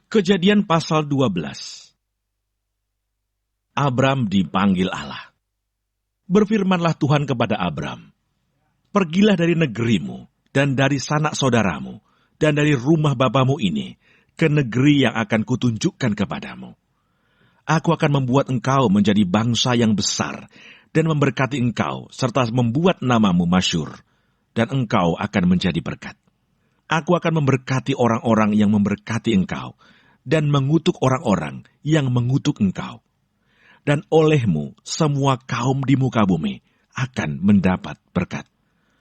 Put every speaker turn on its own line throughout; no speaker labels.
Kejadian pasal 12. Abram dipanggil Allah. Berfirmanlah Tuhan kepada Abram, "Pergilah dari negerimu, dan dari sanak saudaramu, dan dari rumah bapamu ini, ke negeri yang akan kutunjukkan kepadamu. Aku akan membuat engkau menjadi bangsa yang besar, dan memberkati engkau, serta membuat namamu masyhur, dan engkau akan menjadi berkat. Aku akan memberkati orang-orang yang memberkati engkau, dan mengutuk orang-orang yang mengutuk engkau. Dan olehmu semua kaum di muka bumi akan mendapat berkat."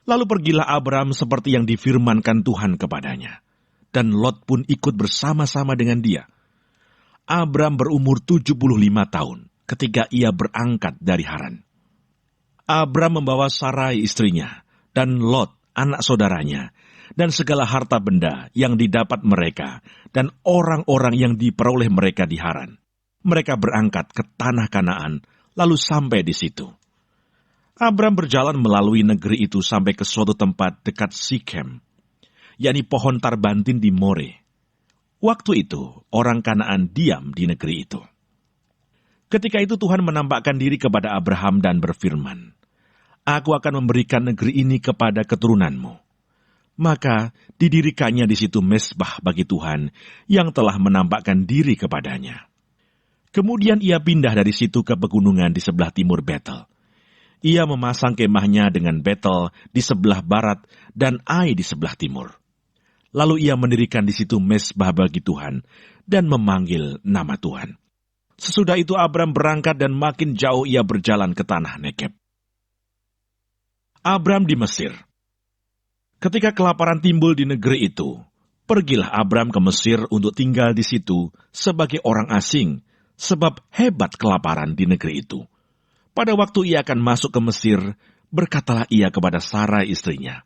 Lalu pergilah Abram seperti yang difirmankan Tuhan kepadanya. Dan Lot pun ikut bersama-sama dengan dia. Abram berumur 75 tahun ketika ia berangkat dari Haran. Abram membawa Sarai istrinya, dan Lot anak saudaranya, dan segala harta benda yang didapat mereka, dan orang-orang yang diperoleh mereka di Haran. Mereka berangkat ke tanah Kanaan, lalu sampai di situ. Abram berjalan melalui negeri itu sampai ke suatu tempat dekat Sikem, yakni pohon tarbantin di More. Waktu itu, orang Kanaan diam di negeri itu. Ketika itu Tuhan menampakkan diri kepada Abraham dan berfirman, "Aku akan memberikan negeri ini kepada keturunanmu." Maka didirikannya di situ mezbah bagi Tuhan yang telah menampakkan diri kepadanya. Kemudian ia pindah dari situ ke pegunungan di sebelah timur Betel. Ia memasang kemahnya dengan Betel di sebelah barat dan Ai di sebelah timur. Lalu ia mendirikan di situ mezbah bagi Tuhan dan memanggil nama Tuhan. Sesudah itu Abram berangkat dan makin jauh ia berjalan ke tanah Negeb. Abram di Mesir. Ketika kelaparan timbul di negeri itu, pergilah Abram ke Mesir untuk tinggal di situ sebagai orang asing, sebab hebat kelaparan di negeri itu. Pada waktu ia akan masuk ke Mesir, berkatalah ia kepada Sarai istrinya,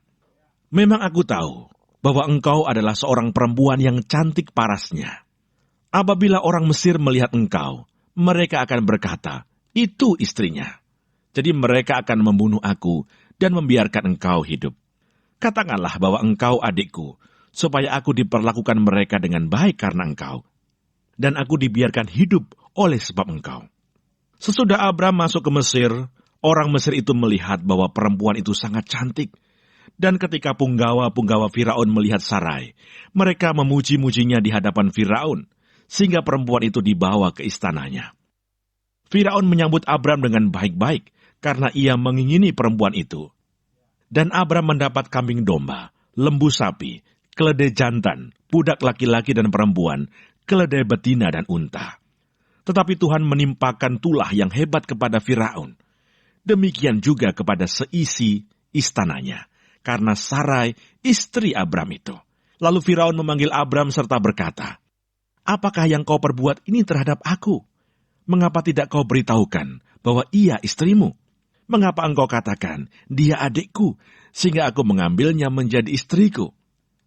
"Memang aku tahu bahwa engkau adalah seorang perempuan yang cantik parasnya. Apabila orang Mesir melihat engkau, mereka akan berkata, 'Itu istrinya.' Jadi mereka akan membunuh aku dan membiarkan engkau hidup. Katakanlah bahwa engkau adikku, supaya aku diperlakukan mereka dengan baik karena engkau, dan aku dibiarkan hidup oleh sebab engkau." Sesudah Abram masuk ke Mesir, orang Mesir itu melihat bahwa perempuan itu sangat cantik. Dan ketika punggawa-punggawa Firaun melihat Sarai, mereka memuji-mujinya di hadapan Firaun, sehingga perempuan itu dibawa ke istananya. Firaun menyambut Abram dengan baik-baik, karena ia mengingini perempuan itu. Dan Abram mendapat kambing domba, lembu sapi, keledai jantan, budak laki-laki dan perempuan, keledai betina dan unta. Tetapi Tuhan menimpakan tulah yang hebat kepada Firaun. Demikian juga kepada seisi istananya, karena Sarai istri Abram itu. Lalu Firaun memanggil Abram serta berkata, "Apakah yang kau perbuat ini terhadap aku? Mengapa tidak kau beritahukan bahwa ia istrimu? Mengapa engkau katakan, 'Dia adikku,' sehingga aku mengambilnya menjadi istriku?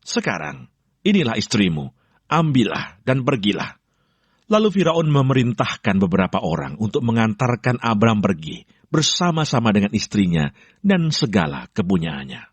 Sekarang, inilah istrimu, ambillah dan pergilah." Lalu Firaun memerintahkan beberapa orang untuk mengantarkan Abram pergi bersama-sama dengan istrinya dan segala kepunyaannya.